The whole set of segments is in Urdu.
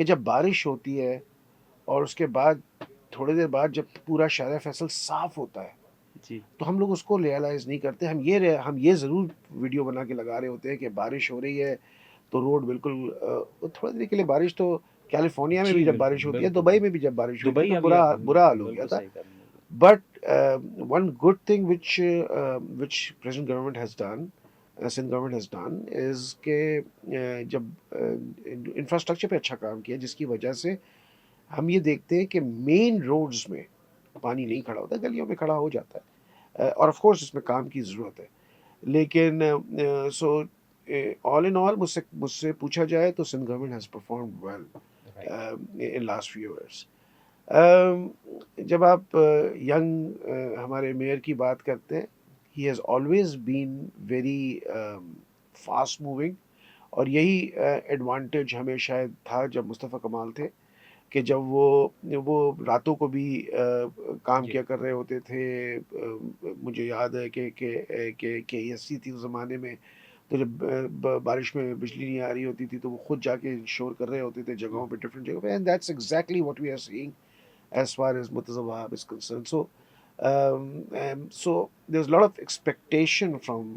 کہ جب بارش ہوتی ہے اور اس کے بعد تھوڑی دیر بعد جب پورا شارع فیصل صاف ہوتا ہے جی تو ہم لوگ اس کو ریئلائز نہیں کرتے. ہم یہ ضرور ویڈیو بنا کے لگا رہے ہوتے ہیں کہ بارش ہو رہی ہے تو روڈ بالکل تھوڑی دیر کے لیے بارش تو کیلیفورنیا میں بھی جی جب بالکل بارش ہوتی ہے, بالکل دبئی میں بھی جب بارش ہوئی تھی دبئی تو ابھی آپ برا حال ہو گیا بالکل تھا. صحیح کر رہے ہیں. But one good thing which present government has done, Sindh government has done is کہ جب انفراسٹرکچر پہ اچھا کام کیا جس کی وجہ سے ہم یہ دیکھتے ہیں کہ مین روڈز میں پانی نہیں کھڑا ہوتا, گلیوں میں کھڑا ہو جاتا ہے, اور آف کورس اس میں کام کی ضرورت ہے. لیکن سو آل ان آل مجھ سے پوچھا جائے تو Sindh government has performed well right in last few years. جب آپ ینگ ہمارے میئر کی بات کرتے ہیں, he has always been very fast moving, اور یہی ایڈوانٹیج ہمیں شاید تھا جب مصطفیٰ کمال تھے کہ جب وہ راتوں کو بھی کام جی کیا کر رہے ہوتے تھے. مجھے یاد ہے کہ ایس سی تھی اس زمانے میں, تو جب بارش میں بجلی نہیں آ رہی ہوتی تھی تو وہ خود جا کے انشور کر رہے ہوتے تھے جگہوں پہ, ڈفرینٹ جگہوں پہ, and that's exactly what we are seeing as far as Murtaza Wahab is concerned. So there's a lot of expectation from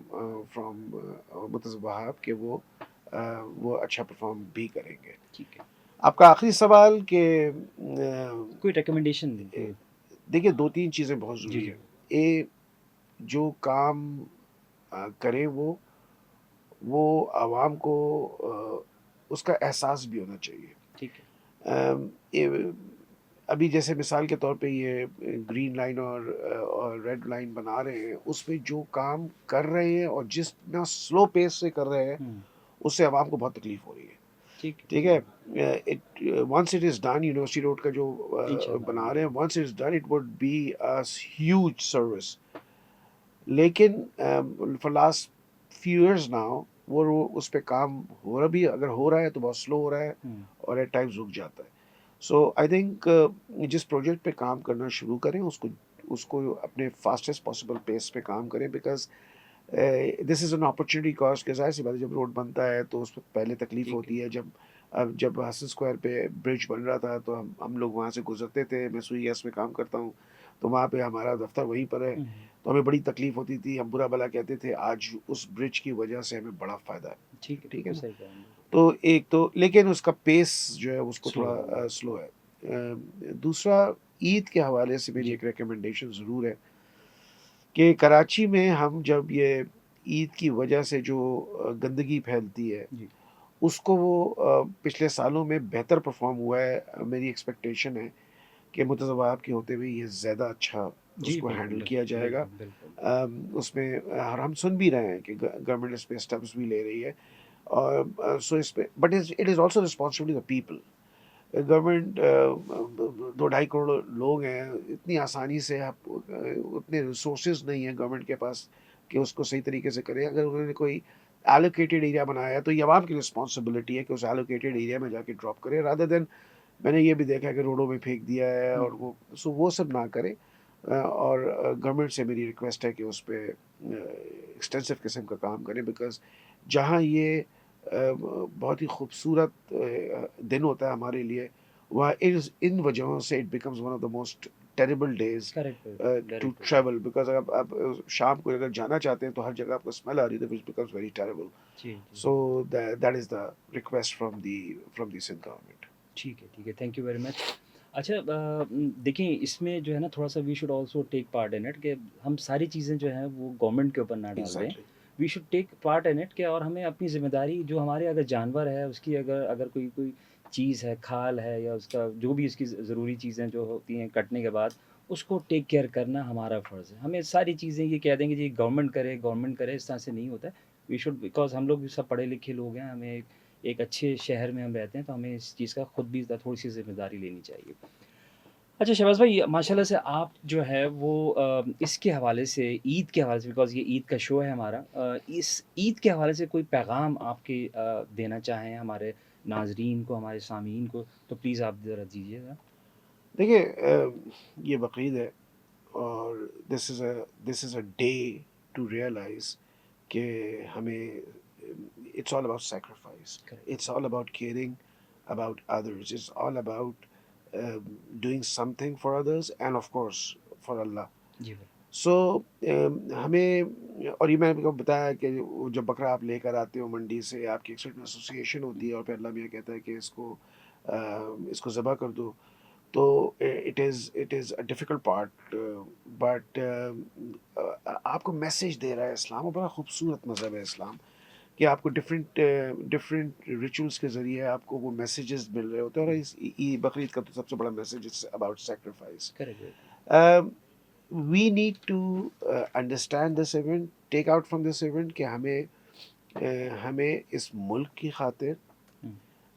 Murtaza Wahab کہ وہ اچھا پرفارم بھی کریں گے. ٹھیک ہے. آپ کا آخری سوال کہ کوئی ریکمنڈیشن دیکھیے دو تین چیزیں بہت جی ضروری جی ہیں. جو کام کریں وہ عوام کو اس کا احساس بھی ہونا چاہیے. ٹھیک ہے. ابھی جیسے مثال کے طور پہ یہ گرین لائن اور ریڈ لائن بنا رہے ہیں, اس پہ جو کام کر رہے ہیں اور جس نہ سلو پیس سے کر رہے ہیں اس سے عوام کو بہت تکلیف ہو رہی ہے. ٹھیک ہے, once it is done, university road کا جو بنا رہے ہیں, once it is done it would be a huge service. لیکن for last few years now وہ اس پہ کام ہو رہا بھی, اگر ہو رہا ہے تو بہت سلو ہو رہا ہے اور ایٹ ٹائمز رک جاتا ہے. سو آئی تھنک جس پروجیکٹ پہ کام کرنا شروع کریں اس کو اپنے فاسٹسٹ پاسبل پیس پہ کام کریں, because this is an opportunity cost. کہ ظاہر سی بات ہے جب روڈ بنتا ہے تو اس پہ پہلے تکلیف ہوتی ہے. جب حسن اسکوائر پہ برج بن رہا تھا تو ہم لوگ وہاں سے گزرتے تھے, میں سوئی گیس میں کام کرتا ہوں تو وہاں پہ ہمارا دفتر وہیں پر ہے, تو ہمیں بڑی تکلیف ہوتی تھی, ہم برا بھلا کہتے تھے. آج اس برج کی وجہ سے ہمیں بڑا فائدہ ہے. ٹھیک ہے نا, تو ایک تو لیکن اس کا پیس جو ہے اس کو تھوڑا سلو ہے. دوسرا, عید کے حوالے سے میری ایک ریکمنڈیشن ضرور ہے کہ کراچی میں ہم جب یہ عید کی وجہ سے جو گندگی پھیلتی ہے اس کو وہ پچھلے سالوں میں بہتر پرفارم ہوا ہے. میری ایکسپیکٹیشن ہے کہ مرتضی وہاب کے ہوتے ہوئے یہ زیادہ اچھا اس کو ہینڈل کیا جائے گا. اس میں اور ہم سن بھی رہے ہیں کہ گورنمنٹ اس پہ اسٹیپس بھی لے رہی ہے, اور سو اس پہ, but it is also responsibility of people. Government 2-2.5 crore لوگ ہیں, اتنی آسانی سے اتنے ریسورسز نہیں ہیں گورنمنٹ کے پاس کہ اس کو صحیح طریقے سے کرے. اگر انہوں نے کوئی ایلوکیٹڈ ایریا بنایا ہے تو یہ عوام کی رسپانسبلٹی ہے کہ اس ایلوکیٹڈ ایریا میں جا کے ڈراپ کرے, رادر دین میں نے یہ بھی دیکھا کہ روڈوں میں پھینک دیا ہے, اور وہ سب نہ کرے. اور گورنمنٹ سے میری ریکویسٹ ہے کہ اس پہ ایکسٹینسو قسم کا کام کریں, بیکاز جہاں یہ بہت ہی خوبصورت دن ہوتا ہے ہمارے لیے, وہاں ان وجہوں سے it becomes one of the most terrible days to travel. Because آپ شام کو اگر جانا چاہتے ہیں تو ہر جگہ آپ کو اسمیل آ رہی ہے, which becomes very terrible. So that is the request from the Sindh government. ٹھیک ہے, تھینک یو ویری مچ. اچھا دیکھیں اس میں جو ہے نا تھوڑا سا we should also take part in it, کہ ہم ساری چیزیں جو ہیں وہ گورنمنٹ کے اوپر نہ ڈال دیں. We should take part in it, کہ اور ہمیں اپنی ذمہ داری جو ہمارے اگر جانور ہے اس کی اگر کوئی چیز ہے, کھال ہے, یا اس کا جو بھی اس کی ضروری چیزیں جو ہوتی ہیں کٹنے کے بعد, اس کو ٹیک کیئر کرنا ہمارا فرض ہے. ہمیں ساری چیزیں یہ کہہ دیں گے جی گورنمنٹ کرے, اس طرح سے نہیں ہوتا ہے. وی شوڈ, بیکاز ہم لوگ بھی سب پڑھے لکھے لوگ ہیں, ہمیں ایک اچھے شہر میں ہم رہتے ہیں, تو ہمیں اس چیز کا خود بھی تھوڑی سی ذمہ داری لینی چاہیے. اچھا شہباز بھائی, ماشاء اللہ سے آپ جو ہے وہ اس کے حوالے سے, عید کے حوالے سے, بیکاز یہ عید کا شو ہے ہمارا, اس عید کے حوالے سے کوئی پیغام آپ کے دینا چاہیں ہمارے ناظرین کو, ہمارے سامعین کو, تو پلیز آپ ذرا دیجیے گا. دیکھیے یہ بقرعید ہے, اور this is a day to realize کہ ہمیں it's all about sacrifice, it's all about caring about others. It's all about doing something for others and of course for Allah. جی بھائی. سو ہمیں، اور یہ میں نے آپ کو بتایا کہ جب بکرا آپ لے کر آتے ہو منڈی سے، آپ کی ایک سرٹن ایسوسیشن ہوتی ہے اور پھر اللہ میاں کہتا ہے کہ اس کو ذبح کر دو. تو it is a difficult part, but آپ کو میسیج دے رہا ہے اسلام، اور بڑا خوبصورت مذہب ہے اسلام، کہ آپ کو ڈفرینٹ ریچولس کے ذریعے آپ کو وہ میسیجز مل رہے ہوتے ہیں. اور اس بقرعید کا تو سب سے بڑا message is about sacrifice. Correct. We need to understand this event, take out from this event, کہ ہمیں اس ملک کی خاطر،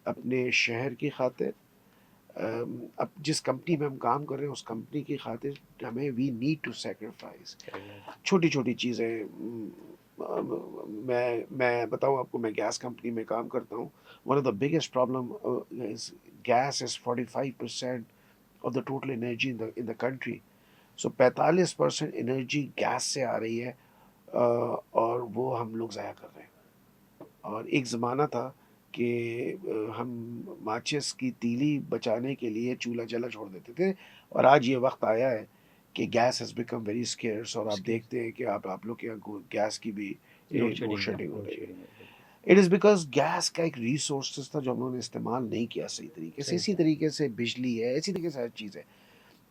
اپنے شہر کی خاطر، اب جس کمپنی میں ہم کام کر رہے ہیں اس کمپنی کی خاطر ہمیں وی نیڈ ٹو سیکریفائس. چھوٹی چھوٹی چیزیں، میں بتاؤں آپ کو، میں گیس کمپنی میں کام کرتا ہوں. One of the biggest problem is gas is 45% of the total energy in the country. So 45% energy gas سے آ رہی ہے، اور وہ ہم لوگ ضائع کر رہے ہیں. اور ایک زمانہ تھا کہ ہم ماچس کی تیلی بچانے کے لیے چولہا جلا چھوڑ دیتے تھے، اور آج یہ وقت آیا ہے کہ gas has become very scarce. اور آپ دیکھتے ہیں کہ آپ لوگ کے یہاں گیس کی بھی لوڈ شیڈنگ ہو رہی ہے. اٹ از بیکاز گیس کا ایک ریسورسز تھا جو ہم لوگوں نے استعمال نہیں کیا صحیح طریقے سے. اسی طریقے سے بجلی ہے، اسی طریقے سے ہر چیز ہے.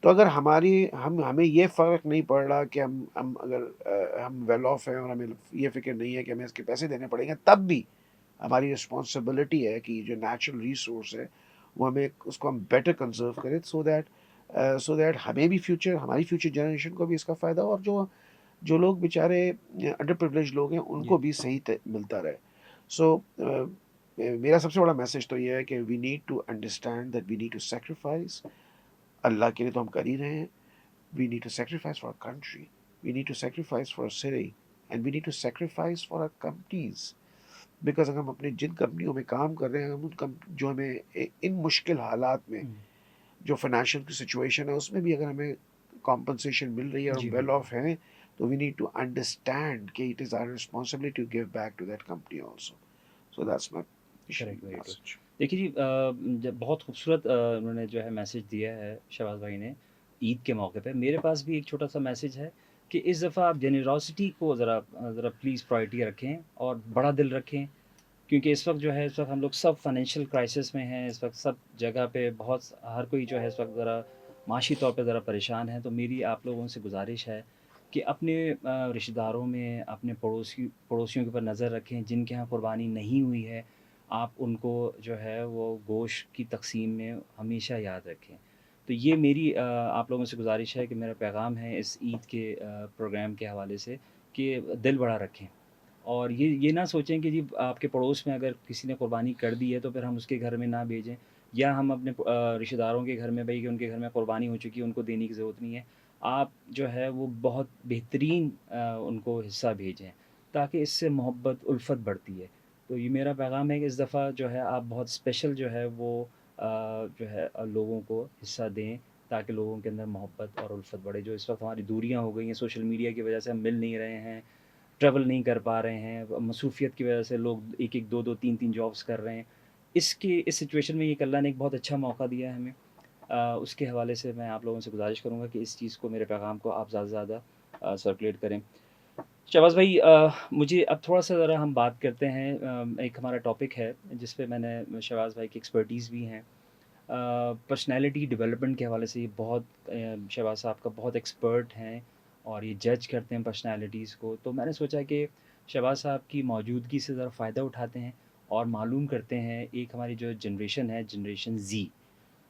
تو اگر ہمیں یہ فرق نہیں پڑ رہا کہ ہم اگر ہم ویل آف ہیں اور ہمیں یہ فکر نہیں ہے کہ ہمیں اس کے پیسے دینے پڑیں گے، تب بھی ہماری رسپانسبلٹی ہے کہ جو نیچرل ریسورس ہے وہ اس کو ہم بیٹر کنزرو کریں، سو دیٹ ہمیں بھی ہماری فیوچر جنریشن کو بھی اس کا فائدہ ہو، اور جو لوگ بیچارے انڈر پریولیج لوگ ہیں ان کو بھی صحیح ملتا رہے. سو میرا سب سے بڑا میسج تو یہ ہے کہ we need to understand that we need to sacrifice. Allah کے لیے تو ہم کر ہی رہے ہیں. We need to sacrifice for country, we need to sacrifice for city, and we need to sacrifice for companies. Because اگر ہم اپنے جن کمپنیوں میں کام کر رہے ہیں، ہم جو ہمیں ان مشکل حالات میں جو فائنینشیل کی سچویشن ہے اس میں بھی اگر ہمیں کمپنسیشن مل رہی ہے اور ہم ویل آف ہیں، تو وی نیڈ ٹو انڈرسٹینڈ کہ it is our responsibility to give back to that company also. So that's my message. دیکھیے جی، بہت خوبصورت انہوں نے جو ہے میسیج دیا ہے شہباز بھائی نے عید کے موقع پہ. میرے پاس بھی ایک چھوٹا سا میسیج ہے کہ اس دفعہ آپ جنراسٹی کو ذرا پلیز پرائرٹی رکھیں اور بڑا دل رکھیں، کیونکہ اس وقت جو ہے ہم لوگ سب فائنینشیل کرائسس میں ہیں. اس وقت سب جگہ پہ ہر کوئی جو ہے اس وقت ذرا معاشی طور پہ ذرا پریشان ہے. تو میری آپ لوگوں سے گزارش ہے کہ اپنے رشتہ داروں میں، اپنے پڑوسیوں کے اوپر نظر رکھیں. جن کے ہاں قربانی نہیں ہوئی ہے، آپ ان کو جو ہے وہ گوشت کی تقسیم میں ہمیشہ یاد رکھیں. تو یہ میری آپ لوگوں سے گزارش ہے کہ میرا پیغام ہے اس عید کے پروگرام کے حوالے سے کہ دل بڑا رکھیں. اور یہ نہ سوچیں کہ جی آپ کے پڑوس میں اگر کسی نے قربانی کر دی ہے تو پھر ہم اس کے گھر میں نہ بھیجیں، یا ہم اپنے رشتہ داروں کے گھر میں بھائی کہ ان کے گھر میں قربانی ہو چکی ہے ان کو دینے کی ضرورت نہیں ہے. آپ جو ہے وہ بہت بہترین ان کو حصہ بھیجیں، تاکہ اس سے محبت الفت بڑھتی ہے. تو یہ میرا پیغام ہے کہ اس دفعہ جو ہے آپ بہت اسپیشل جو ہے وہ جو ہے لوگوں کو حصہ دیں، تاکہ لوگوں کے اندر محبت اور الفت بڑھے. جو اس وقت ہماری دوریاں ہو گئی ہیں سوشل میڈیا کی وجہ سے، ہم مل نہیں رہے ہیں، ٹریول نہیں کر پا رہے ہیں، مصروفیت کی وجہ سے لوگ ایک دو تین جابس کر رہے ہیں. اس سچویشن میں یہ اللہ نے ایک بہت اچھا موقع دیا ہے ہمیں. اس کے حوالے سے میں آپ لوگوں سے گزارش کروں گا کہ اس چیز کو، میرے پیغام کو آپ زیادہ سے زیادہ سرکولیٹ کریں. شہباز بھائی، مجھے اب تھوڑا سا ذرا ہم بات کرتے ہیں. ایک ہمارا ٹاپک ہے جس پہ میں نے شہباز بھائی کی ایکسپرٹیز بھی ہیں. پرسنالٹی ڈیولپمنٹ کے حوالے سے یہ بہت شہباز صاحب کا بہت ایکسپرٹ ہیں اور یہ جج کرتے ہیں پرسنالٹیز کو. تو میں نے سوچا کہ شہباز صاحب کی موجودگی سے ذرا فائدہ اٹھاتے ہیں اور معلوم کرتے ہیں ایک ہماری جو جنریشن ہے، جنریشن زی،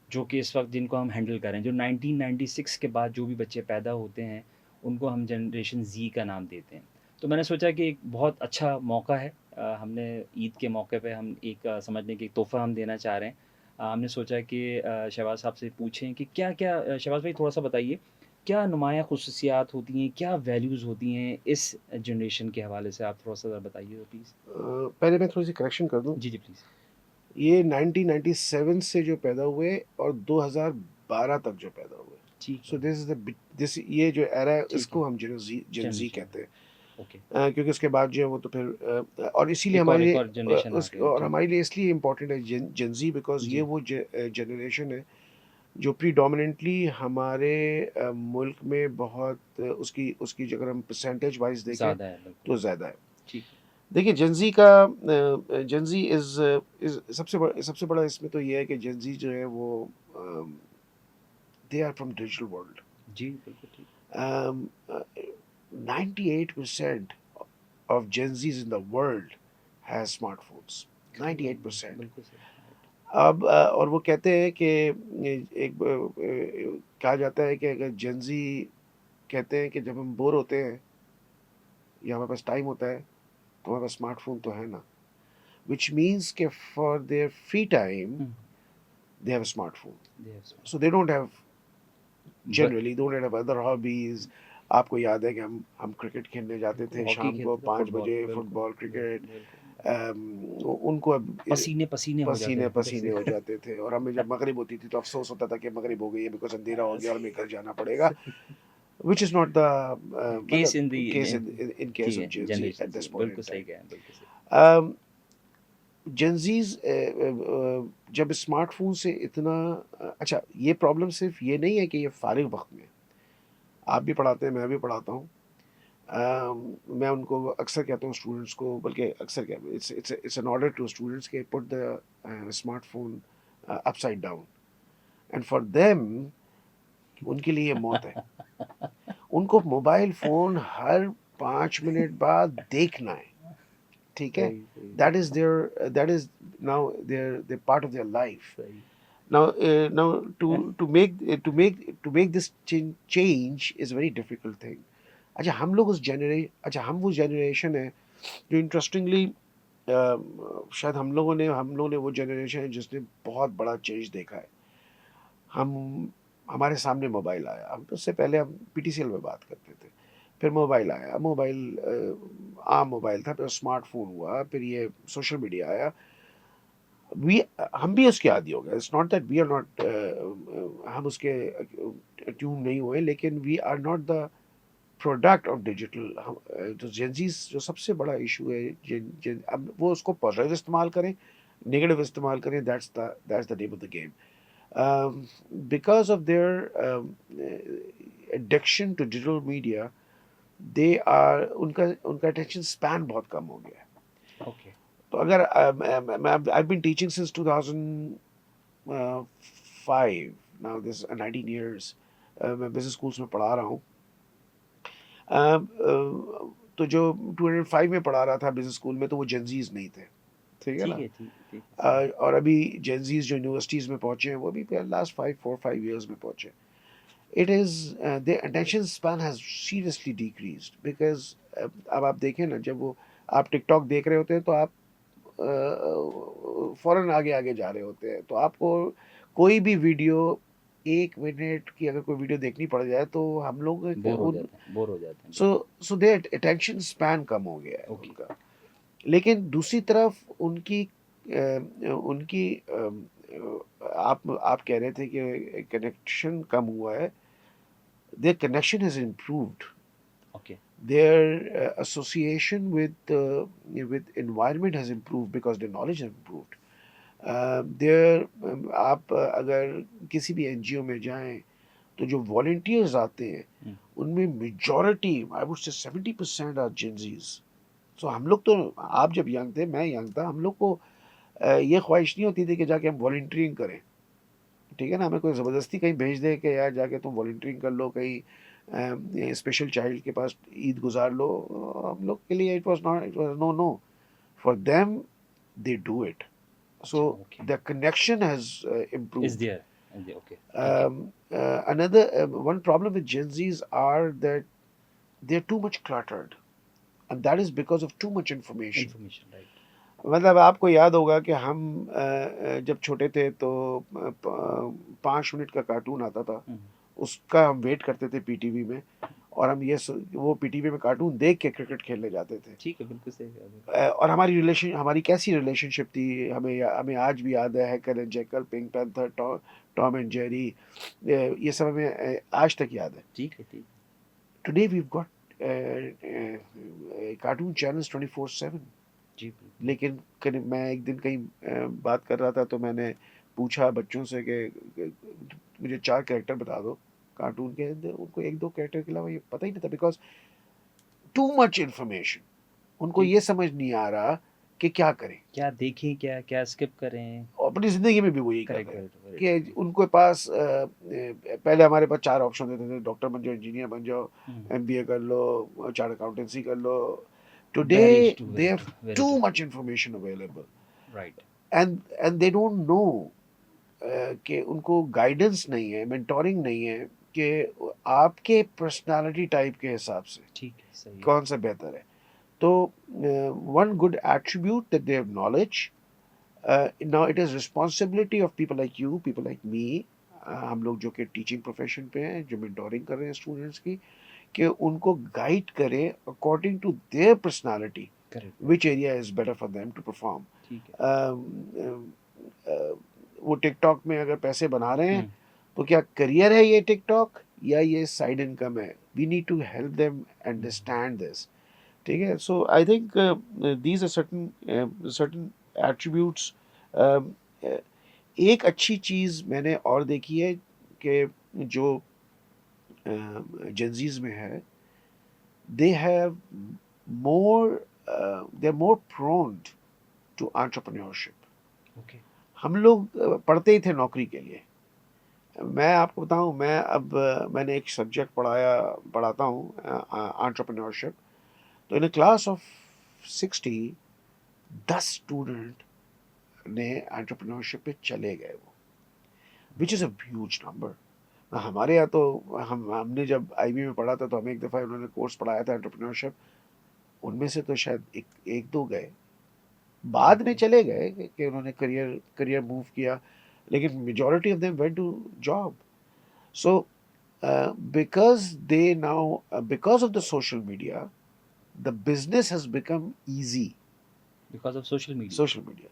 جو کہ اس وقت جن کو ہم ہینڈل کریں، جو 1996 کے بعد جو بھی بچے پیدا ہوتے ہیں ان کو ہم جنریشن زی کا نام دیتے ہیں. تو میں نے سوچا کہ ایک بہت اچھا موقع ہے، ہم نے عید کے موقع پہ ہم ایک سمجھنے کی ایک تحفہ ہم دینا چاہ رہے ہیں. ہم نے سوچا کہ شہباز صاحب سے پوچھیں کہ کیا شہباز بھائی تھوڑا سا بتائیے کیا نمایاں خصوصیات ہوتی ہیں، کیا ویلیوز ہوتی ہیں اس جنریشن کے حوالے سے. آپ تھوڑا سا ذرا بتائیے پلیز. پہلے میں تھوڑی سی کریکشن کر دوں. جی پلیز. یہ 1997 سے جو پیدا ہوئے اور 2012 تک جو پیدا ہوئے، سو دس از یہ جو ایرا ہے اس کو ہم جن زی کہتے ہیں. اوکے، کیونکہ اس کے بعد جو ہے وہ تو پھر اور اسی لیے ہمارے ایک لیے اور جنریشن آ اس گئی ہے اور جی، ہمارے لیے اس لیے امپورٹنٹ ہے جنزی، بیکاز یہ جی، وہ جنریشن ہے جو پریڈومیننٹلی ہمارے ملک میں بہت اس کی اگر ہم پرسنٹیج وائز دیکھیں زیادہ ہے بالکل، تو زیادہ ہے. ٹھیک ہے، دیکھیے جنزی کا جنزی سب سے بڑا اس میں تو یہ ہے کہ جنزی جو ہے وہ they are from digital world. جی، بالکل ٹھیک، 98% of Gen Zs in the world has smartphones. بالکل 98%. بالکل صحیح، رائٹ، اب اور وہ کہتے ہیں کہ ایک کہا جاتا ہے کہ اگر جنزی کہتے ہیں کہ جب ہم بور ہوتے ہیں یا ہمارے پاس ٹائم ہوتا ہے تو ہمارے پاس اسمارٹ فون تو ہے نا، وچ مینس کہ for their free time they have a smart phone. They have smart, so they don't have generally don't have other hobbies. آپ کو یاد ہے کہ ہم کرکٹ کھیلنے جاتے بالکل تھے ہاکی شام کو کھیلتے تھے، فٹ 5 بال، بجے، فٹ بالکل، بال، کرکٹ. بالکل، بالکل، ان کو اب پسینے پسینے ہو جاتے پسینے تھے پسینے ہو جاتے تھے، اور ہمیں جب مغرب ہوتی تھی تو افسوس ہوتا تھا کہ مغرب ہو گئی ہے بیکاز اندھیرا ہو گیا اور ہمیں گھر جانا پڑے گا، وچ از ناٹ دا کیس ان مطلب دی کیس ان کیس ٹھیک آف ہے جنزی جنریشن ایٹ سے دس پوائنٹ بالکل ان صحیح کہا ہے، بالکل صحیح، ٹائم. جنزیز جب اسمارٹ فون سے اتنا اچھا، یہ پرابلم صرف یہ نہیں ہے کہ یہ فارغ وقت میں، آپ بھی پڑھاتے ہیں، میں بھی پڑھاتا ہوں. میں ان کو اکثر کہتا ہوں اسٹوڈنٹس کو، بلکہ اکثر کیا it's an order to students کہ put the smartphone upside down, and for them ان کے لیے یہ موت ہے. ان کو موبائل فون ہر 5 منٹ بعد دیکھنا ہے، ٹھیک ہے. صحیح صحیح that is now their part of their life. صحیح، Now to make this change is a very difficult thing. اچھا ہم وہ جنریشن ہے جو انٹرسٹنگلی شاید ہم لوگوں نے وہ جنریشن ہے جس نے بہت بڑا چینج دیکھا ہے. ہمارے سامنے موبائل آیا، ہم اس سے پہلے ہم پی ٹی سی ایل میں بات کرتے تھے، پھر موبائل آیا، موبائل عام موبائل تھا، پھر اسمارٹ فون ہوا، پھر یہ سوشل میڈیا آیا. ہم بھی اس کے عادی ہو گئے. It's not that we are not ہم اس کے ٹیون نہیں ہوئے، لیکن we are not the product of digital. جو جینزیز جو سب سے بڑا ایشو ہے، اب وہ اس کو پازیٹیو استعمال کریں، نگیٹو استعمال کریں، that's the name of the game. Because of their addiction to digital media, they are ان کا اٹینشن اسپین بہت کم ہو گیا ہے. اوکے، تو اگر I've been teaching since 2005 now, this is 19 years. میں بزنس اسکولس میں پڑھا رہا ہوں. تو جو 2005 میں پڑھا رہا تھا بزنس اسکول میں تو وہ جنزیز نہیں تھے، ٹھیک ہے نا. ٹھیک ہے، ٹھیک ہے، ٹھیک ہے، صحیح، اور ابھی جنزیز جو یونیورسٹیز میں پہنچے ہیں وہ بھی لاسٹ 4-5 ایئرس میں پہنچے. It is their attention span has seriously decreased because اب آپ دیکھیں نا، جب وہ آپ ٹک ٹاک دیکھ رہے ہوتے ہیں تو آپ فوراً آگے آگے جا رہے ہوتے ہیں. تو آپ کو کوئی بھی ویڈیو 1 منٹ کی اگر کوئی ویڈیو دیکھنی پڑ جائے تو ہم لوگ بور ہو جاتے ہیں، سو دیر اٹینشن اسپین کم ہو گیا ہے ان اوکے، کا. لیکن دوسری طرف ان کی آپ کہہ رہے تھے کہ کنیکشن کم ہوا ہے. Their connection has improved. Okay, Their association with environment has improved because their knowledge has improved. آپ اگر کسی بھی این جی او میں جائیں تو جو والنٹیئرز آتے ہیں ان میں majority I would say 70% are جنزیز. سو ہم لوگ تو، آپ جب ینگ تھے، میں ینگ تھا، ہم لوگ کو یہ خواہش نہیں ہوتی تھی کہ جا کے ہم والنٹیئرنگ کریں، ٹھیک ہے نا. ہمیں کوئی زبردستی کہیں بھیج دے کہ یار جا کے تم والنٹیئرنگ کر لو کہیں اسپیشل چائلڈ کے پاس عید گزار لو. ہم لوگ کے لیے it was no for them they do it. So اچھا، okay, the connection has is improved. There, okay, ٹھیک ہے، Another one problem with Gen Zs are that they're too much cluttered, and that is because of too much information. Information, right, مطلب آپ کو یاد ہوگا کہ ہم جب چھوٹے تھے تو 5 منٹ کا کارٹون آتا تھا، اس کا ہم ویٹ کرتے تھے پی ٹی وی میں، اور ہم وہ پی ٹی وی میں کارٹون دیکھ کے کرکٹ کھیلنے جاتے تھے. ٹھیک ہے، بالکل صحیح کہا، اور ہماری کیسی ریلیشن شپ تھی، ہمیں آج بھی یاد ہے. Heckle and Jeckle, Pink Panther, Tom and Jerry, یہ سب ہمیں آج تک یاد ہے. ٹھیک ہے، ٹھیک ہے، today we've got cartoon channels 24/7. جی بالکل. لیکن میں ایک دن کہیں بات کر رہا تھا تو میں نے پوچھا بچوں سے کہ مجھے 4 کریکٹر بتا دو کارٹون کے. ان کو 1-2 کریکٹر کے علاوہ یہ پتہ ہی نہیں تھا، بیکاز ٹو مچ انفارمیشن. ان کو ٹھیک. یہ سمجھ نہیں آ رہا کہ کیا کریں. کیا دیکھیں، کیا کیا اسکپ کریں. اپنی زندگی میں بھی وہی کر کریکٹ رہے ہیں کریکٹ کہ کریکٹ. ان کے پاس پہلے ہمارے پاس 4 آپشن دیتے تھے، ڈاکٹر بن جاؤ، انجینئر بن جاؤ، MBA کر لو، چارٹ اکاؤنٹنسی کر لو. Very today to they very have to very to to. Much information available right. And they don't know کہ ان کو گائیڈنس نہیں ہے، مینٹورنگ نہیں ہے کہ آپ کے پرسنالٹی ٹائپ کے حساب سے ٹھیک ہے، صحیح ہے. کون سا بہتر ہے. تو one good attribute that they have knowledge. Now it is responsibility of people like you, people like me, ہم لوگ جو کہ ٹیچنگ پروفیشن پہ ہیں، جو مینٹورنگ کر رہے ہیں اسٹوڈنٹس کی، کہ ان کو گائیڈ کریں according to their personality correct. Which area is better for them to perform. ٹھیک ہے. وہ ٹک ٹاک میں اگر پیسے بنا رہے ہیں تو کیا کریئر ہے یہ ٹک ٹاک یا یہ سائڈ انکم ہے؟ We need to help them understand this. ٹھیک ہے. So I think these are certain attributes. ایک اچھی چیز میں نے اور دیکھی ہے کہ جو جنزیز میں ہے، they have more they are more prone to entrepreneurship. Okay. ہم لوگ پڑھتے ہی تھے نوکری کے لیے. میں آپ کو بتاؤں، میں نے ایک سبجیکٹ پڑھاتا ہوں انٹرپرینورشپ. تو ان اے کلاس آف 60 10 اسٹوڈنٹ نے انٹرپرینورشپ پہ چلے گئے، وہ وچ از اے ہیوج نمبر. ہمارے یہاں تو ہم نے جب IB میں پڑھا تھا تو ہمیں ایک دفعہ انہوں نے کورس پڑھایا تھا انٹرپرینورشپ. ان میں سے تو شاید ایک دو گئے، بعد میں چلے گئے کہ انہوں نے کریئر موو کیا، لیکن majority of them went to job. So because of the social media, the business has become easy. Because of social media. Social media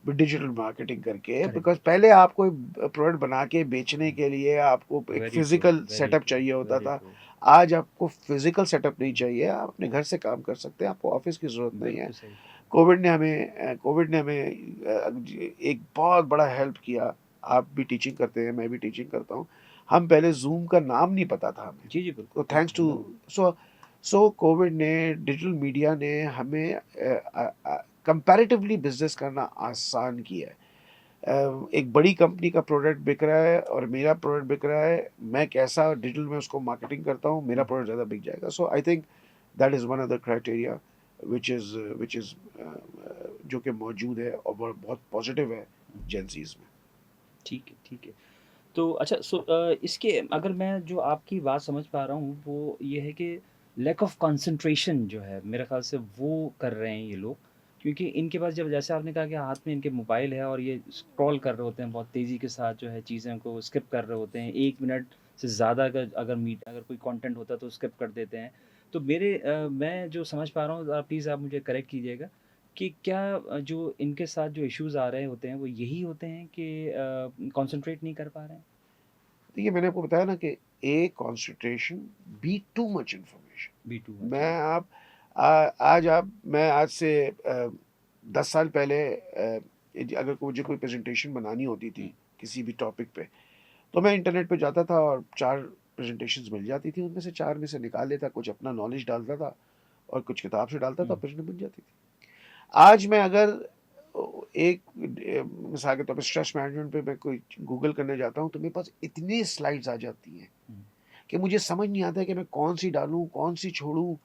digital marketing کر کے، Correct. بیکاز پہلے آپ کو پروڈکٹ بنا کے بیچنے کے لیے آپ کو ایک Very true, physical very set up true, چاہیے ہوتا very تھا. true. آج آپ کو فزیکل سیٹ اپ نہیں چاہیے، آپ اپنے گھر سے کام کر سکتے ہیں، آپ کو آفس کی ضرورت نہیں ہے. بالکل صحیح. کووڈ نے ہمیں ایک بہت بڑا ہیلپ کیا. آپ بھی ٹیچنگ کرتے ہیں، میں بھی ٹیچنگ کرتا ہوں. ہم پہلے زوم کا نام نہیں پتا تھا ہمیں. جی جی بالکل. تو تھینکس ٹو سو کووڈ نے، ڈیجیٹل میڈیا نے ہمیں کمپیریٹیولی بزنس کرنا آسان کیا ہے. ایک بڑی کمپنی کا پروڈکٹ بک رہا ہے اور میرا پروڈکٹ بک رہا ہے، میں کیسا ڈیجیٹل میں اس کو مارکیٹنگ کرتا ہوں، میرا پروڈکٹ زیادہ بک جائے گا. So I think that is one of the criteria which is جو کہ موجود ہے اور بہت پازیٹیو ہے جینسیز میں. ٹھیک ہے ٹھیک ہے. تو اچھا اس کے اگر میں جو آپ کی بات سمجھ پا رہا ہوں وہ یہ ہے کہ لیک آف کنسنٹریشن جو ہے میرے خیال سے وہ کر رہے ہیں یہ لوگ، کیونکہ ان کے پاس جب جیسے آپ نے کہا کہ ہاتھ میں ان کے موبائل ہے اور یہ اسکرول کر رہے ہوتے ہیں بہت تیزی کے ساتھ، جو ہے چیزیں کو اسکپ کر رہے ہوتے ہیں. 1 منٹ سے زیادہ اگر کوئی کانٹینٹ ہوتا ہے تو اسکپ کر دیتے ہیں. تو میں جو سمجھ پا رہا ہوں، پلیز آپ مجھے کریکٹ کیجیے گا کہ کیا جو ان کے ساتھ جو ایشوز آ رہے ہوتے ہیں وہ یہی ہوتے ہیں کہ کانسنٹریٹ نہیں کر پا رہے ہیں. دیکھیے میں نے آپ کو بتایا نا کہ A concentration, B too much information. B two. میں آج سے 10 سال پہلے اگر مجھے کوئی پریزنٹیشن بنانی ہوتی تھی کسی بھی ٹاپک پہ، تو میں انٹرنیٹ پہ جاتا تھا اور 4 پریزنٹیشنز مل جاتی تھی. ان میں سے 4 میں سے نکال لیتا، کچھ اپنا نالج ڈالتا تھا اور کچھ کتاب سے ڈالتا تھا، پریزنٹیشن بن جاتی تھی. آج میں اگر ایک مثال کے طور پہ اسٹریس مینجمنٹ پہ میں کوئی گوگل کرنے جاتا ہوں تو میرے پاس اتنی سلائڈز آ جاتی ہیں کہ مجھے سمجھ نہیں آتا ہے کہ میں کون سی ڈالوں کون سی چھوڑوں.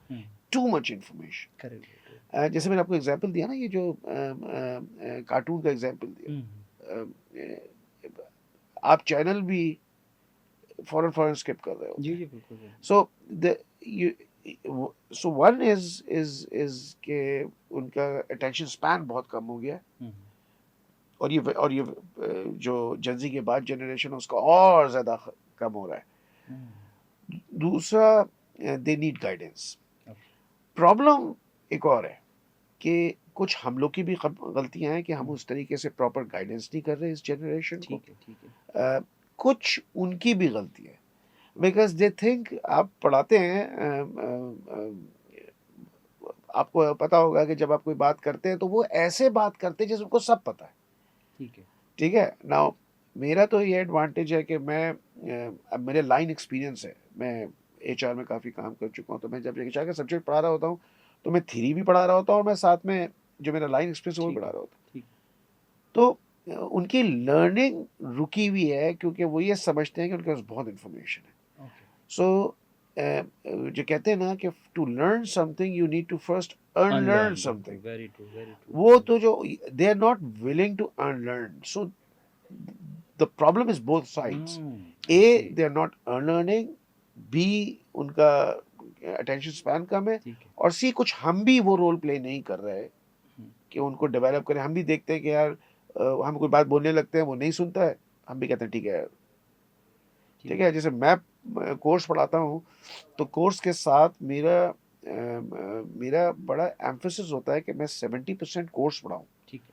To much information. جیسے میں نے آپ کو ایگزامپل دیا نا، یہ جو کارٹون کا ایگزامپل دیا، آپ چینل بھی فوراً اسکپ کر رہے ہوتے جی ہیں. جی بالکل. سو ون از کہ ان کا اٹینشن اسپین بہت کم ہو گیا ہے، اور یہ جو جنزی کے بعد جنریشن اس کا اور زیادہ کم ہو رہا ہے. دوسرا، دے نیڈ گائیڈنس. پرابلم ایک اور ہے کہ کچھ ہم لوگ کی بھی غلطیاں ہیں کہ ہم اس طریقے سے پراپر گائیڈنس نہیں کر رہے اس جنریشن کو. کچھ ان کی بھی غلطی ہے. بیکاز دے تھنک آپ پڑھاتے ہیں آپ کو پتا ہوگا کہ جب آپ کوئی بات کرتے ہیں تو وہ ایسے بات کرتے ہیں جیسے ان کو سب پتا ہے. ٹھیک ہے. ٹھیک ہے نا. میرا تو یہ ایڈوانٹیج ہے کہ میں اب میرے لائن ایکسپیرینس ہے, میں ایچ آر میں کافی کام کر چکا ہوں, تو میں جب ایچ آر کا سبجیکٹ پڑھا رہا ہوتا ہوں تو میں تھیری بھی پڑھا رہا ہوتا ہوں اور میں ساتھ میں جو میرا لائن ایکسپیرینس ہے وہ بھی ٹھیک ہے. پڑھا رہا ہوتا ہوں. ٹھیک. تو ان کی لرننگ رکی ہوئی ہے کیونکہ وہ یہ سمجھتے ہیں کہ ان کے پاس بہت انفارمیشن ہے. اوکے. سو جو کہتے ہیں نا کہ to learn something you need to first earn learn unlearn. Something, very true. Very true. وہ تو جو they are not willing to earn learn. So the problem is both sides. I A, see. they are not learning. B, ان کا اٹینشن اسپین کم ہے. ٹھیک ہے. اور سی, کچھ ہم بھی وہ رول پلے نہیں کر رہے ہوں. کہ ان کو ڈیولپ کریں. ہم بھی دیکھتے ہیں کہ یار ہم کوئی بات بولنے لگتے ہیں وہ نہیں سنتا ہے, ہم بھی کہتے ہیں ٹھیک ہے یار. ٹھیک ہے, جیسے میں کورس پڑھاتا ہوں تو کورس کے ساتھ میرا بڑا ایمفیسس ہوتا ہے کہ میں 70% کورس پڑھاؤں, ٹھیک ہے.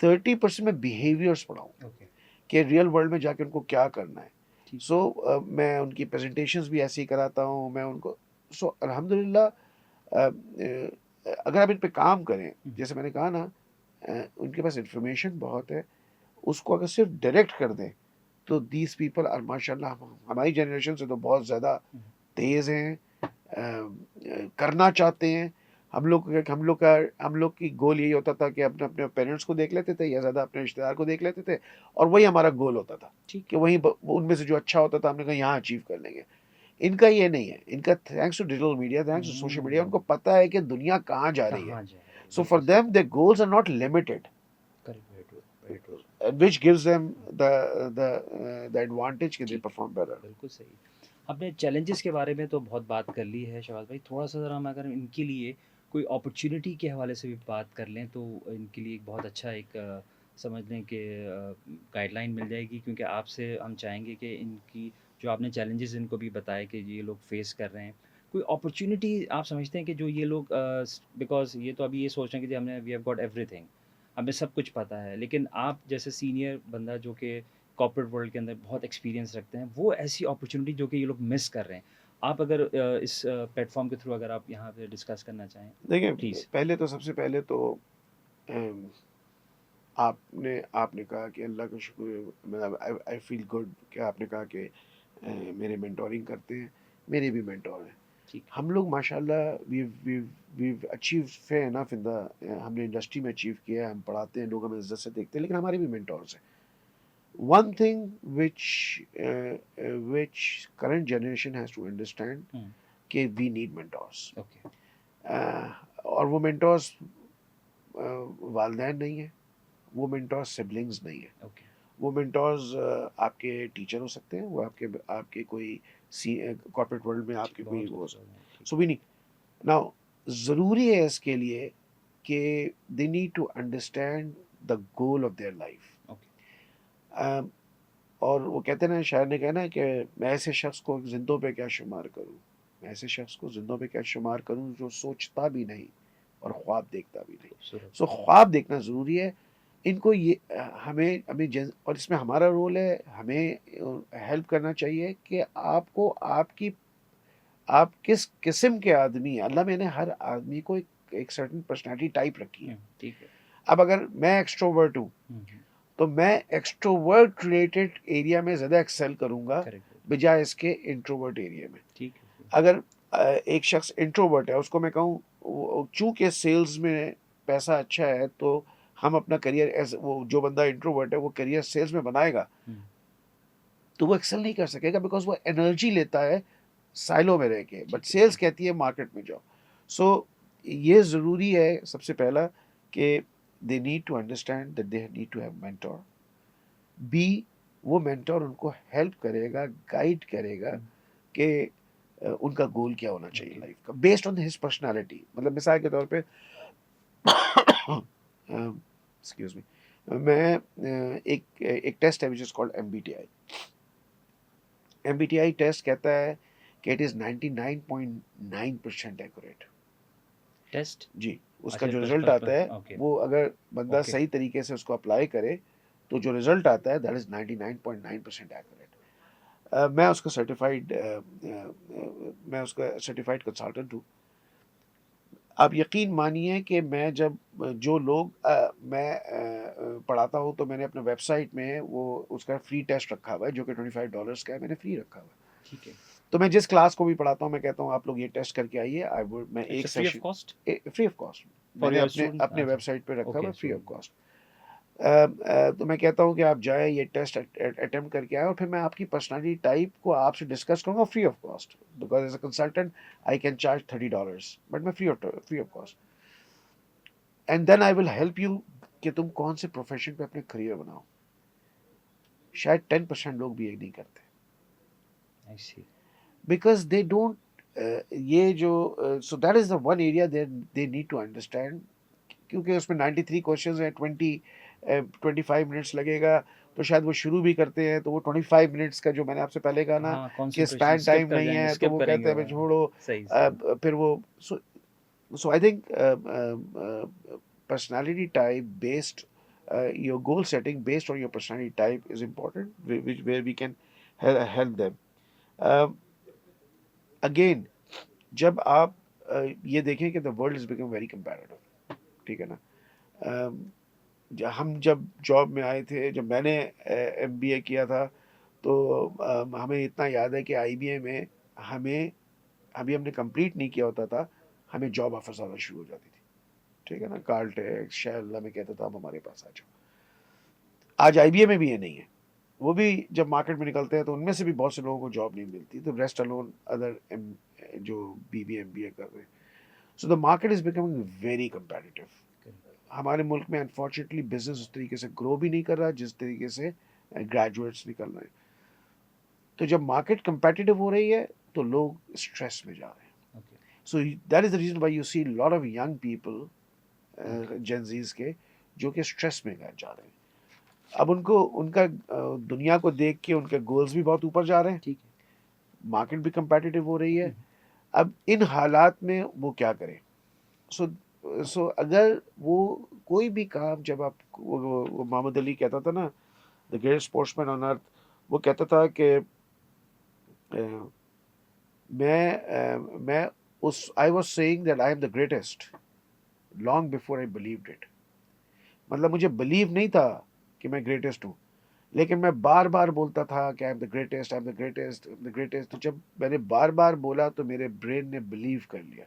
30% میں بیہیویئرس پڑھاؤں اوکے. کہ ریئل ورلڈ میں جا کے ان کو کیا کرنا ہے. ٹھیک. سو میں ان کی پریزنٹیشنز بھی ایسے ہی کراتا ہوں میں ان کو. سو الحمدللہ اگر آپ ان پہ کام کریں, جیسے میں نے کہا نا, ان کے پاس انفارمیشن بہت ہے, اس کو اگر صرف ڈائریکٹ کر دیں تو دیز پیپل اور ماشاء اللہ ہماری جنریشن سے تو بہت زیادہ تیز ہیں, کرنا چاہتے ہیں. ہم لوگ کی گول یہی ہوتا تھا کہ اپنے پیرنٹس کو دیکھ لیتے تھے یا زیادہ اپنے رشتے دار کو دیکھ لیتے تھے, اور وہی ہمارا گول ہوتا تھا ٹھیک. کہ وہیں ان میں سے جو اچھا ہوتا تھا ہم نے کہا یہاں اچیو کر لیں گے. ان کا یہ نہیں ہے. ان کا thanks to digital media, thanks to social media, ان کو پتا ہے کہ دنیا کہاں جا رہی ہے. کہاں جا رہا ہے. So for them their goals are not limited, correct. Very true. Very true. which gives them the advantage کہ they ٹھیک. perform better. بالکل صحیح. ہم نے چیلنجز کے بارے میں تو بہت بات کر لی ہے شہباز بھائی, تھوڑا سا ذرا ہم اگر ان کے لیے کوئی اپرچونیٹی کے حوالے سے بھی بات کر لیں تو ان کے لیے ایک بہت اچھا ایک سمجھ لیں کہ گائیڈ لائن مل جائے گی, کیونکہ آپ سے ہم چاہیں گے کہ ان کی جو آپ نے چیلنجز ان کو بھی بتائے کہ یہ لوگ فیس کر رہے ہیں, کوئی اپرچونیٹی آپ سمجھتے ہیں کہ جو یہ لوگ, بیکاز یہ تو ابھی یہ سوچ رہے ہیں کہ جی ہم نے وی ہیو گاٹ ایوری تھنگ, ہمیں سب کچھ پتہ ہے, لیکن آپ جیسے سینئر بندہ جو کہ کارپوریٹ ورلڈ کے اندر بہت ایکسپیرینس رکھتے ہیں, وہ ایسی اپرچونیٹی جو کہ یہ لوگ مس کر رہے ہیں, آپ اگر اس پلیٹ فارم کے تھرو اگر آپ یہاں پہ ڈسکس کرنا چاہیں دیکھیں, پلیز. سب سے پہلے تو آپ نے کہا کہ اللہ کا شکر, آئی فیل گڈ کہ آپ نے کہا کہ میرے مینٹورنگ کرتے ہیں, میرے بھی مینٹور ہیں. ٹھیک. ہم لوگ ماشاء اللہ ویو اچیو فیئر انف ان دا, ہم نے انڈسٹری میں اچیو کیا ہے, ہم پڑھاتے ہیں, لوگ ہمیں عزت سے دیکھتے ہیں, لیکن ہمارے بھی مینٹورس ہیں. One thing which current generation has to understand کہ وی نیڈ مینٹورس. اوکے. اور وہ مینٹورس والدین نہیں ہیں, وہ مینٹورس سبلنگز نہیں ہیں, اوکے. وہ مینٹورز آپ کے ٹیچر ہو سکتے ہیں, وہ آپ کے کوئی کارپوریٹ ورلڈ میں آپ کے کوئی وہ ہو سکتے ہیں. سو وی نیڈ ناؤ, ضروری ہے اس کے لیے کہ they need to understand the goal of their life. اور وہ کہتے ہیں نا, شاعر نے کہا نا کہ میں ایسے شخص کو زندوں پہ کیا شمار کروں, میں ایسے شخص کو زندوں پہ کیا شمار کروں جو سوچتا بھی نہیں اور خواب دیکھتا بھی نہیں. سو خواب دیکھنا ضروری ہے. ان کو یہ ہمیں اور اس میں ہمارا رول ہے, ہمیں ہیلپ کرنا چاہیے کہ آپ کس قسم کے آدمی ہیں. اللہ میں نے ہر آدمی کو ایک سرٹن پرسنالٹی ٹائپ رکھی ہے. ٹھیک ہے. اب اگر میں ایکسٹروورٹ ہوں تو میں ایکسٹروورٹ ریلیٹڈ ایریا میں زیادہ ایکسل کروں گا بجائے اس کے انٹروورٹ ایریا میں. ٹھیک ہے. اگر ایک شخص انٹروورٹ ہے, اس کو میں کہوں چونکہ سیلز میں پیسہ اچھا ہے تو ہم اپنا کریئر, وہ جو بندہ انٹروورٹ ہے وہ کریئر سیلز میں بنائے گا تو وہ ایکسل نہیں کر سکے گا, بیکاز وہ انرجی لیتا ہے سائلوں میں رہ کے, بٹ سیلز کہتی ہے مارکیٹ میں جاؤ. سو یہ ضروری ہے سب سے پہلا کہ they need to understand that they need to have mentor. B, وہ مینٹور ان کو ہیلپ کرے گا, گائیڈ کرے گا کہ ان کا گول کیا ہونا چاہیے لائف کا, بیسڈ آن ہز پرسنالٹی. مطلب مثال کے طور پہ ایکسکیوز می, میں ایک ٹیسٹ ہے which is called MBTI. MBTI test کہتا ہے کہ it is 99.9% accurate. ٹیسٹ جی, اس کا جو رزلٹ آتا ہے وہ اگر بندہ صحیح طریقے سے اس کو اپلائی کرے تو جو رزلٹ آتا ہے that is 99.9% accurate. میں اس کا سرٹیفائڈ میں اس کا سرٹیفائڈ کنسلٹنٹ ہوں. آپ یقین مانیے کہ میں جب جو لوگ میں پڑھاتا ہوں تو میں نے اپنے ویب سائٹ میں وہ اس کا فری ٹیسٹ رکھا ہوا ہے جو کہ $25 کا ہے. میں نے فری رکھا ہوا ہے. ٹھیک ہے. تو میں جس کلاس کو بھی پڑھاتا ہوں میں کہتا ہوں آپ لوگ یہ ٹیسٹ کر کے آئیے. میں ایک free of session cost free of cost میں فار نے یور اپنے اسٹوڈنٹ. اپنے ویب سائٹ پہ رکھا ہوا اوکے ہے فری آف اسٹوڈنٹ. کاسٹ. تو میں کہتا ہوں کہ آپ جائیں یہ ٹیسٹ اٹیمپٹ کر کے آئیں اور پھر میں آپ کی پرسنالٹی ٹائپ کو آپ سے ڈسکس کروں گا free of cost. Because as a consultant I can charge $30 but میں free of cost. And then I will help you کہ تم کون سے پروفیشن پہ اپنے کریئر بناؤ. شاید 10% لوگ بھی یہ نہیں کرتے آئی سی. بیکاز دے ڈونٹ یہ جو so that is the one area they need to understand. کیونکہ اس میں 93 کوشچنز ہیں, 25 منٹس لگے گا. تو شاید وہ شروع بھی کرتے ہیں تو وہ 25 منٹس کا جو میں نے آپ سے پہلے کہا نا ہاں کہ کانسنٹریشن اسپین اسکپ ٹائم کر نہیں جائیں گے, ہے تو اسکپ وہ کریں کہتے گے ہیں وہ. بھائی چھوڑو. صحیح صحیح. پھر وہ so I think personality type based your goal setting based on your personality type is important where we can help them. Again جب آپ یہ دیکھیں کہ the world has become very competitive, ٹھیک ہے نا. ہم جب جاب میں آئے تھے, جب میں نے MBA کیا تھا تو ہمیں اتنا یاد ہے کہ IBM میں ہمیں ابھی ہم نے کمپلیٹ نہیں کیا ہوتا تھا, ہمیں جاب آفرز آنا شروع ہو جاتی تھی. ٹھیک ہے نا, کالٹیکس شیل ہمیں کہتا تھا اب ہمارے پاس آ جاؤ. آج IBM میں بھی یہ نہیں ہے. وہ بھی جب مارکیٹ میں نکلتے ہیں تو ان میں سے بھی بہت سے لوگوں کو جاب نہیں ملتی. تو ریسٹ الون ادر جو BBA MBA کر رہے ہیں. So the market is becoming very competitive. ہمارے ملک میں انفارچونیٹلی بزنس اس طریقے سے گرو بھی نہیں کر رہا جس طریقے سے گریجویٹس نکل رہے ہیں. تو جب مارکیٹ کمپیٹیٹیو ہو رہی ہے تو لوگ اسٹریس میں جا رہے ہیں. So that is the reason why you see lot of young people gen Zs کے جو کہ اسٹریس میں جا رہے ہیں. اب ان کا دنیا کو دیکھ کے ان کے گولز بھی بہت اوپر جا رہے ہیں, ٹھیک ہے. مارکیٹ بھی کمپیٹیٹیو ہو رہی ہے. اب ان حالات میں وہ کیا کریں. سو اگر وہ کوئی بھی کام, جب آپ وہ محمد علی کہتا تھا نا دا گریٹ اسپورٹس مین آن ارتھ, وہ کہتا تھا کہ میں I was saying that I am the greatest long before I believed it. مطلب مجھے بلیو نہیں تھا کہ میں گریٹسٹ ہوں, لیکن میں بار بار بولتا تھا کہ I'm the greatest, I'm the greatest, I'm the greatest. تو جب میں نے بار بار بولا تو میرے برین نے بلیو کر لیا,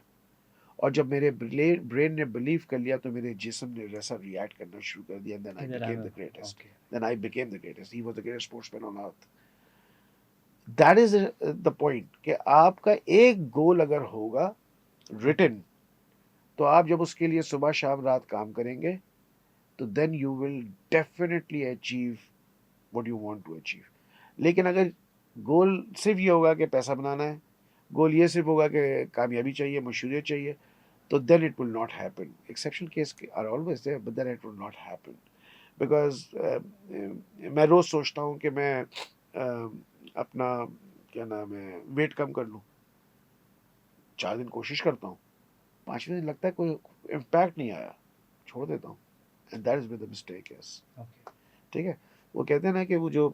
اور جب میرے برین نے بلیو کر لیا تو میرے جسم نے ویسا ریئیکٹ کرنا شروع کر دیا. then I became the greatest. Then I became the greatest. He was the greatest sportsman on earth. That is the point کہ آپ کا ایک گول اگر ہوگا ریٹن, تو آپ جب اس کے لیے صبح شام رات کام کریں گے تو then you will definitely achieve what you want to achieve. لیکن اگر گول صرف یہ ہوگا کہ پیسہ بنانا ہے, گول یہ صرف ہوگا کہ کامیابی چاہیے, مشہوریت چاہیے, تو then it will not happen. Exception case are always there but then it will not happen. Because میں روز سوچتا ہوں کہ میں اپنا کیا نام ہے ویٹ کم کر لوں, 4 دن کوشش کرتا ہوں, 5ویں دن لگتا ہے کوئی امپیکٹ نہیں آیا, چھوڑ دیتا ہوں. And that is where the mistake is. ٹھیک ہے. وہ کہتے ہیں نا کہ وہ جو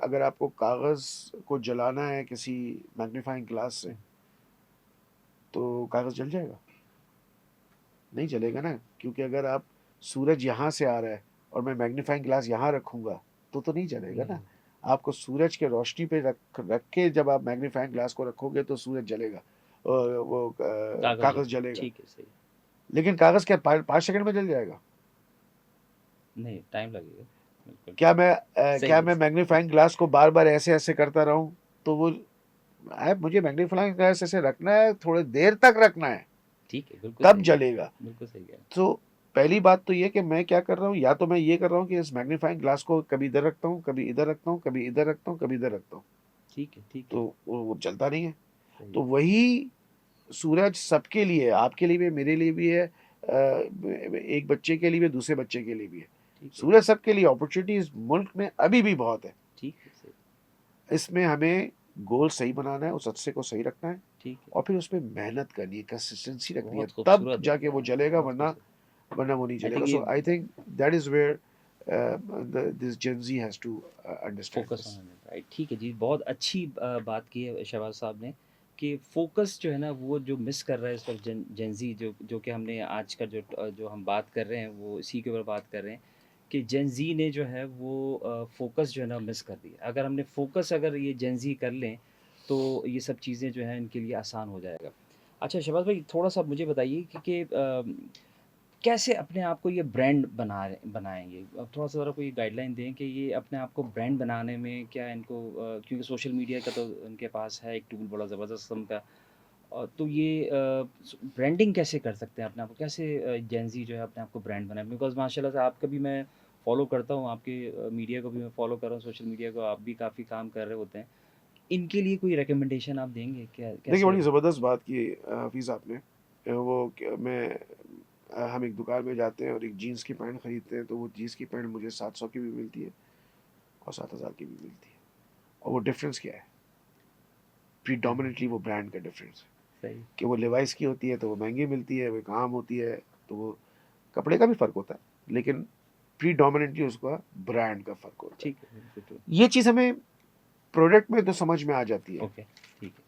اگر آپ کو کاغذ کو جلانا ہے کسی میگنیفائنگ گلاس سے تو کاغذ جل جائے گا؟ نہیں جلے گا نا, کیونکہ اگر آپ سورج یہاں سے آ رہا ہے اور میں میگنیفائنگ گلاس یہاں رکھوں گا تو نہیں جلے گا نا. آپ کو سورج کے روشنی پہ رکھ کے جب آپ میگنیفائنگ گلاس کو رکھو گے تو سورج جلے گا, وہ کاغذ جلے گا. ٹھیک ہے صحیح. لیکن کاغذ کیا 5 سیکنڈ میں جل جائے گا؟ نہیں, ٹائم لگے گا. کیا میں میگنیفائنگ گلاس کو بار بار ایسے کرتا رہوں تو وہ مجھے میگنیفائنگ گلاس ایسے رکھنا ہے, تھوڑے دیر تک رکھنا ہے, ٹھیک ہے, بالکل تب جلے گا. بالکل صحیح ہے. تو پہلی بات تو یہ کہ میں کیا کر رہا ہوں, یا تو میں یہ کر رہا ہوں کہ اس میگنیفائنگ گلاس کو کبھی ادھر رکھتا ہوں, کبھی ادھر رکھتا ہوں, کبھی ادھر رکھتا ہوں, کبھی ادھر رکھتا ہوں. ٹھیک ہے ٹھیک ہے. تو وہ جلتا نہیں ہے. تو وہی سورج سب کے لیے, آپ کے لیے بھی, میرے لیے بھی ہے, ایک بچے کے لیے بھی, دوسرے بچے کے لیے بھی ہے. سورج سب کے لیے. اپرچونیٹیز ملک میں ابھی بھی بہت ہے. ٹھیک ہے. اس میں ہمیں گول صحیح بنانا ہے, اس عدسے کو صحیح رکھنا ہے, ٹھیک ہے, اور پھر اس پہ محنت کرنی ہے, کنسسٹنسی رکھنی ہے, بہت تب خوبصورت جا کے وہ جلے گا, ورنہ وہ نہیں جلے گا. So I think that is where this gen Z has to understand focus this. On right, ٹھیک ہے جی، بہت اچھی بات کی ہے شہباز صاحب نے کہ فوکس جو ہے نا وہ جو مس کر رہا ہے اس وقت جنزی، جو کہ ہم نے آج کا جو ہم بات کر رہے ہیں وہ اسی کے اوپر بات کر رہے ہیں کہ جنزی نے جو ہے وہ فوکس جو ہے نا مس کر دیا. اگر ہم نے فوکس اگر یہ جنزی کر لیں تو یہ سب چیزیں جو ہیں ان کے لیے آسان ہو جائے گا. اچھا شہباز بھائی تھوڑا سا مجھے بتائیے کہ کیسے اپنے آپ کو یہ برانڈ بنائیں گے؟ اب تھوڑا سا ذرا کوئی گائیڈ لائن دیں کہ یہ اپنے آپ کو برانڈ بنانے میں کیا ان کو کیونکہ سوشل میڈیا کا تو ان کے پاس ہے ایک ٹول بڑا زبردست قسم کا، تو یہ برانڈنگ کیسے کر سکتے ہیں اپنے آپ کو، کیسے جینزی جو ہے اپنے آپ کو برانڈ بنائے؟ بیکاز ماشاء اللہ سے آپ کا بھی میں فالو کرتا ہوں، آپ کے میڈیا کو بھی میں فالو کر رہا ہوں، سوشل میڈیا کو آپ بھی کافی کام کر رہے ہوتے ہیں. ان کے لیے کوئی ریکمنڈیشن آپ دیں گے کیا دیکھیے کیسے؟ بڑی زبردست بات کی حفیظ آپ نے. ہم ایک دکان میں جاتے ہیں اور ایک جینس کی پینٹ خریدتے ہیں تو وہ جینس کی پینٹ مجھے 700 کی بھی ملتی ہے اور 7,000 کی بھی ملتی ہے. اور وہ ڈفرینس کیا ہے؟ پریڈومیننٹلی وہ برانڈ کا ڈفرینس ہے صحیح. کہ وہ لیوائس کی ہوتی ہے تو وہ مہنگی ملتی ہے، وہ ایک عام ہوتی ہے تو وہ کپڑے کا بھی فرق ہوتا ہے، لیکن پریڈومیننٹلی اس کا برانڈ کا فرق ہوتا ہے. ٹھیک ہے بالکل. یہ چیز ہمیں پروڈکٹ میں تو سمجھ میں آ جاتی ہے، اوکے ٹھیک ہے.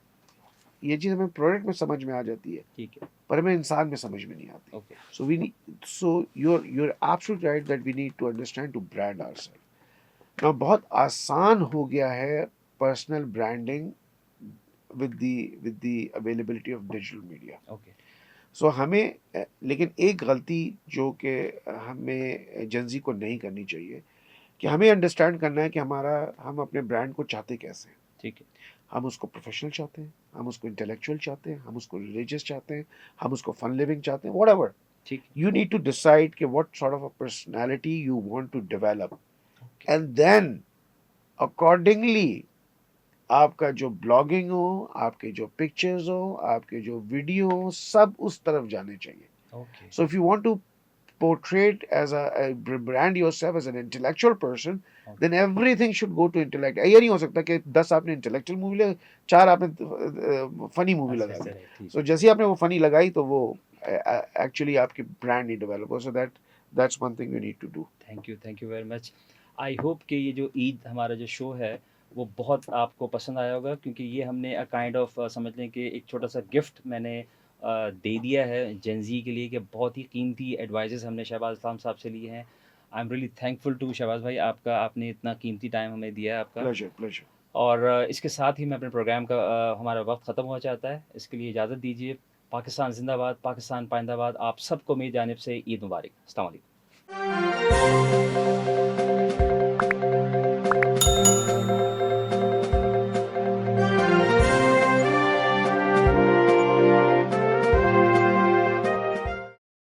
یہ چیز ہمیں پروڈکٹ میں سمجھ میں آ جاتی ہے، ٹھیک ہے. پر ہمیں انسان میں سمجھ میں نہیں آتی. Okay. So you're absolutely right that we need to understand to brand ourselves. Now بہت آسان ہو گیا ہے personal branding with the availability of digital media. Okay. So ہمیں لیکن ایک غلطی جو کہ ہمیں جنزی کو نہیں کرنی چاہیے کہ ہمیں انڈرسٹینڈ کرنا ہے کہ ہم اپنے برانڈ کو چاہتے کیسے ہیں. ٹھیک ہے. ہم اس کو پروفیشنل چاہتے ہیں، ہم اس کو انٹلیکچوئل چاہتے ہیں، ہم اس کو ریلیجیس چاہتے ہیں، ہم اس کو فن لیونگ چاہتے ہیں، واٹ ایور. ٹھیک ہے. You need to decide کہ what sort of a personality you want to develop. Okay. And then accordingly آپ کا جو بلاگنگ ہو، آپ کے جو پکچرز ہو، آپ کے جو ویڈیو ہو، سب اس طرف جانے چاہیے. Okay. So if you want to portray as a brand yourself as an intellectual person, then everything should go to intellect. یہ نہیں ہو سکتا کہ 10 آپ نے انٹلیکچوئل مووی لگائی، 4 آپ نے فنی مووی لگا دی. سو جیسے آپ نے وہ فنی لگائی تو وہ ایکچولی آپ کی برانڈ نہیں develop who. So that's one thing you need to do. Thank you very much. I hope کہ یہ جو عید ہمارا جو شو ہے وہ بہت آپ کو پسند آیا ہوگا، کیونکہ یہ ہم نے کائنڈ آف سمجھ لیں کہ ایک چھوٹا سا گفٹ میں نے دے دیا ہے جنزی کے لیے کہ بہت ہی قیمتی ایڈوائزز ہم نے شہباز اسلام صاحب سے لیے ہیں. I am really thankful to Shahbaz بھائی، آپ نے اتنا قیمتی ٹائم ہمیں دیا ہے آپ کا. Pleasure. اور اس کے ساتھ ہی میں اپنے پروگرام کا ہمارا وقت ختم ہو جاتا ہے، اس کے لیے اجازت دیجیے. پاکستان زندہ باد، پاکستان پائندہ باد. آپ سب کو میری جانب سے عید مبارک. السلام علیکم.